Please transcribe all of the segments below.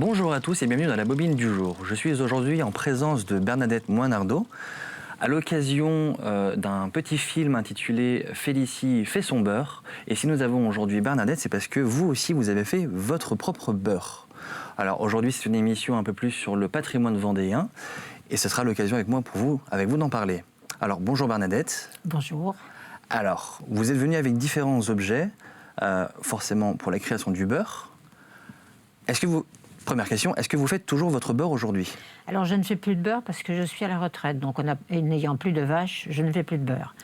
Bonjour à tous et bienvenue dans la bobine du jour. Je suis aujourd'hui en présence de Bernadette Moinardeau à l'occasion d'un petit film intitulé Félicie fait son beurre. Et si nous avons aujourd'hui Bernadette, c'est parce que vous aussi vous avez fait votre propre beurre. Alors aujourd'hui c'est une émission un peu plus sur le patrimoine vendéen et ce sera l'occasion avec vous d'en parler. Alors bonjour Bernadette. Bonjour. Alors vous êtes venue avec différents objets, forcément pour la création du beurre. Première question, est-ce que vous faites toujours votre beurre aujourd'hui? Alors je ne fais plus de beurre parce que je suis à la retraite, donc n'ayant plus de vaches, je ne fais plus de beurre.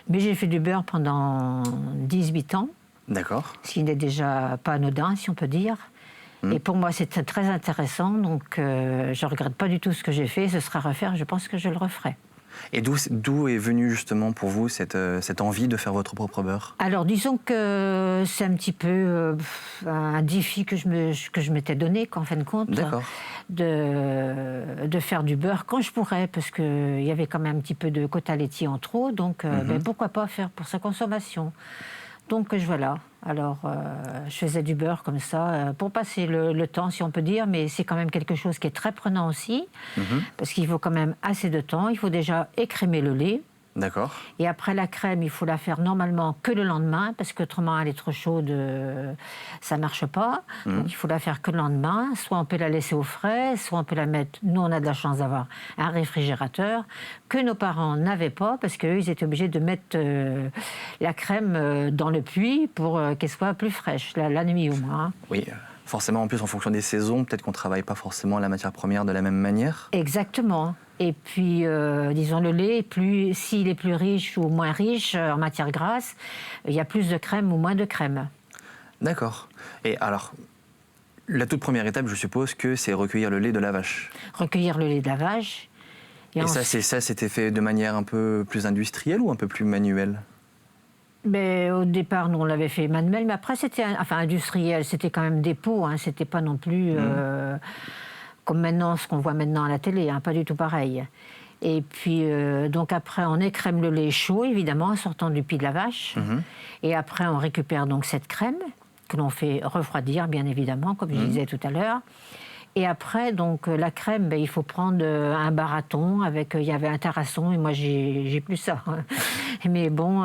Mais j'ai fait du beurre pendant 18 ans. D'accord. Ce qui n'est déjà pas anodin, si on peut dire. Et pour moi, c'est très intéressant, donc je ne regrette pas du tout ce que j'ai fait. Ce sera à refaire, je pense que je le referai. Et d'où est venue justement pour vous cette envie de faire votre propre beurre? Alors disons que c'est un petit peu un défi que je m'étais donné, qu'en fin de compte, de faire du beurre quand je pourrais, parce qu'il y avait quand même un petit peu de quota laitier en trop, donc pourquoi pas faire pour sa consommation. Donc voilà, alors je faisais du beurre comme ça, pour passer le temps si on peut dire, mais c'est quand même quelque chose qui est très prenant aussi, parce qu'il faut quand même assez de temps, il faut déjà écrémer le lait. D'accord. Et après la crème, il faut la faire normalement que le lendemain, parce qu'autrement elle est trop chaude, ça ne marche pas. Donc il faut la faire que le lendemain, soit on peut la laisser au frais, soit on peut la mettre, nous on a de la chance d'avoir un réfrigérateur, que nos parents n'avaient pas, parce qu'eux ils étaient obligés de mettre la crème dans le puits pour qu'elle soit plus fraîche, la nuit au moins. Oui, forcément en plus en fonction des saisons, peut-être qu'on ne travaille pas forcément la matière première de la même manière. Exactement. Et puis, disons, le lait, s'il est plus riche ou moins riche en matière grasse, il y a plus de crème ou moins de crème. D'accord. Et alors, la toute première étape, je suppose que c'est recueillir le lait de la vache. Recueillir le lait de la vache. Et ça, c'était fait de manière un peu plus industrielle ou un peu plus manuelle? Mais au départ, nous, on l'avait fait manuel, mais après, c'était industriel. C'était quand même des pots, hein, c'était pas non plus... comme maintenant, ce qu'on voit maintenant à la télé, hein, pas du tout pareil. Et puis, donc après, on écrème le lait chaud, évidemment, en sortant du pied de la vache. Et après, on récupère donc cette crème, que l'on fait refroidir, bien évidemment, comme je disais tout à l'heure. Et après, donc, la crème, il faut prendre un baraton, il y avait un tarasson, et moi, j'ai plus ça. Mais bon,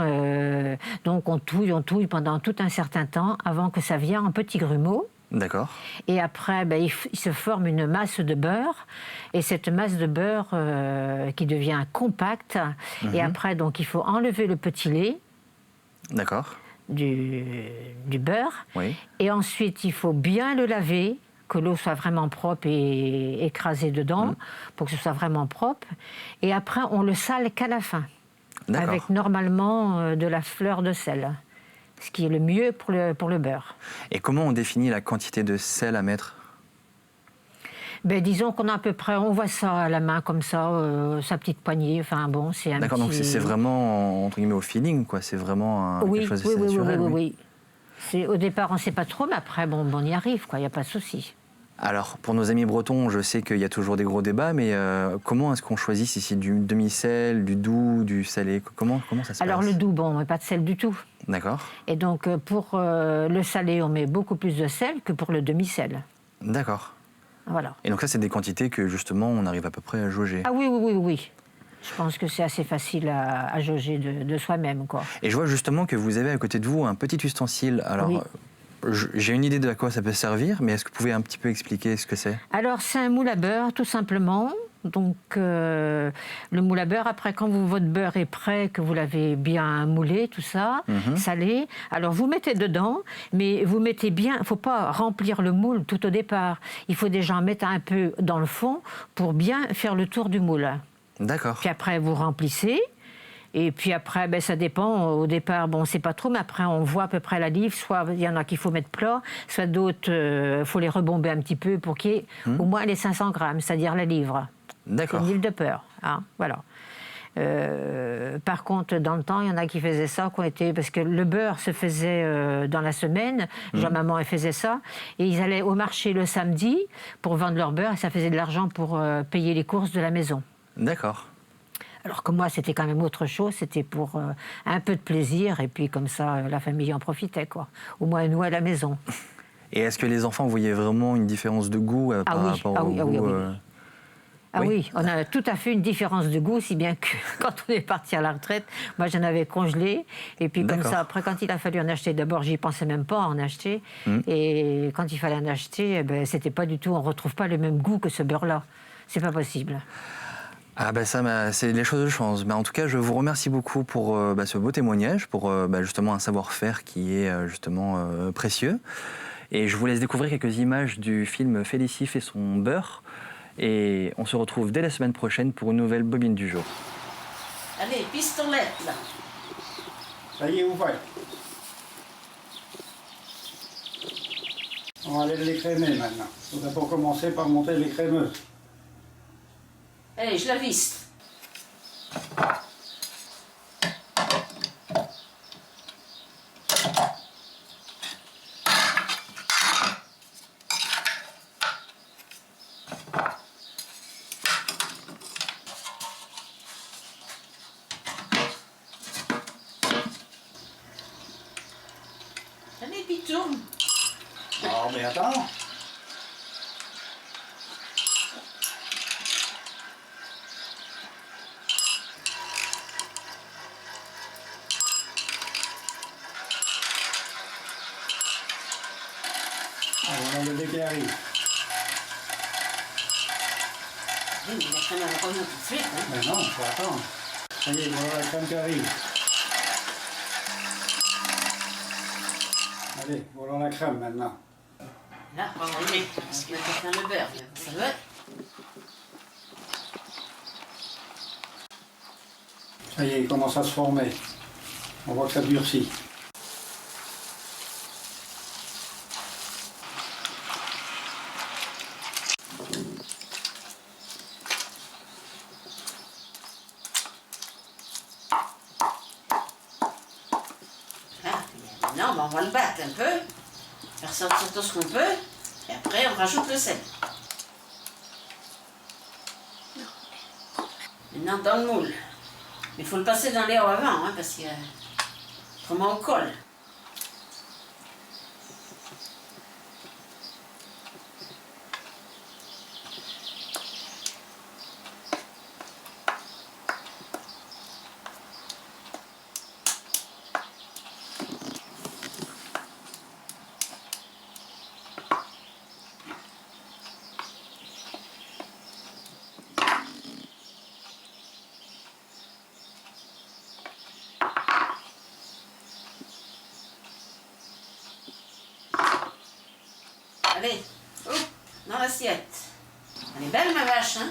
donc on touille pendant tout un certain temps, avant que ça vienne en petits grumeaux. D'accord. Et après, il se forme une masse de beurre, et cette masse de beurre qui devient compacte. Et après, donc, il faut enlever le petit lait. D'accord. Du beurre. Oui. Et ensuite, il faut bien le laver, que l'eau soit vraiment propre et écrasée dedans, pour que ce soit vraiment propre. Et après, on le sale qu'à la fin, avec normalement de la fleur de sel. Ce qui est le mieux pour le beurre. Et comment on définit la quantité de sel à mettre? Disons qu'on a à peu près, on voit ça à la main comme ça, sa petite poignée, enfin bon, c'est un D'accord, donc c'est vraiment, entre guillemets, au feeling, quoi. C'est vraiment quelque chose de naturel. Oui. Au départ, on ne sait pas trop, mais après, on y arrive, quoi, il n'y a pas de souci. Alors, pour nos amis bretons, je sais qu'il y a toujours des gros débats, mais comment est-ce qu'on choisit si c'est du demi-sel, du doux, du salé? Comment ça se passe? Alors le doux, on ne met pas de sel du tout. D'accord. Et donc pour le salé, on met beaucoup plus de sel que pour le demi-sel. D'accord. Voilà. Et donc ça, c'est des quantités que justement, on arrive à peu près à jauger. Ah oui. Je pense que c'est assez facile à jauger de soi-même, quoi. Et je vois justement que vous avez à côté de vous un petit ustensile. Alors, oui. J'ai une idée de à quoi ça peut servir, mais est-ce que vous pouvez un petit peu expliquer ce que c'est? Alors, c'est un moule à beurre, tout simplement. Donc, le moule à beurre, après, quand votre beurre est prêt, que vous l'avez bien moulé, tout ça, salé, alors vous mettez dedans, mais vous mettez bien, il ne faut pas remplir le moule tout au départ. Il faut déjà en mettre un peu dans le fond pour bien faire le tour du moule. D'accord. Puis après, vous remplissez. Et puis après, ça dépend. Au départ, on ne sait pas trop, mais après, on voit à peu près la livre. Soit il y en a qu'il faut mettre plat, soit d'autres, il faut les rebomber un petit peu pour qu'il y ait au moins les 500 grammes, c'est-à-dire la livre. D'accord. C'est une livre de beurre, hein, voilà. Par contre, dans le temps, il y en a qui faisaient ça, parce que le beurre se faisait dans la semaine. Maman, elle faisait ça. Et ils allaient au marché le samedi pour vendre leur beurre, et ça faisait de l'argent pour payer les courses de la maison. D'accord. Alors que moi, c'était quand même autre chose, c'était pour un peu de plaisir, et puis comme ça, la famille en profitait, quoi. Au moins, nous, à la maison. Et est-ce que les enfants voyaient vraiment une différence de goût par rapport au goût Ah oui, on a tout à fait une différence de goût, si bien que quand on est parti à la retraite, moi j'en avais congelé, et puis comme ça, après quand il a fallu en acheter, d'abord j'y pensais même pas à en acheter, et quand il fallait en acheter, eh ben, c'était pas du tout, on retrouve pas le même goût que ce beurre-là, c'est pas possible. Ah ben ça, c'est les choses de chance. En tout cas, je vous remercie beaucoup pour ce beau témoignage, pour justement un savoir-faire qui est justement précieux. Et je vous laisse découvrir quelques images du film Félicie fait son beurre. Et on se retrouve dès la semaine prochaine pour une nouvelle bobine du jour. Allez, pistolette là. Ça y est, ouvert. On va aller les crémer maintenant. Il faut d'abord commencer par monter les crémeuses. Allez, je la visse. Allez, puis tourne. Oh, mais attends. Voilà le lait qui arrive. Oui, mais la crème à la remonte tout de suite. Hein. Mais non, il faut attendre. Ça y est, voilà la crème qui arrive. Allez, voilà la crème maintenant. Là, on va enlever, parce qu'il va faire le beurre. Ça va. Ça y est, il commence à se former. On voit que ça durcit. Maintenant, on va le battre un peu, faire sortir tout ce qu'on peut, et après on rajoute le sel. Maintenant dans le moule. Il faut le passer dans l'air avant, hein, parce que autrement on colle. Allez, dans l'assiette. Elle est belle ma vache, hein?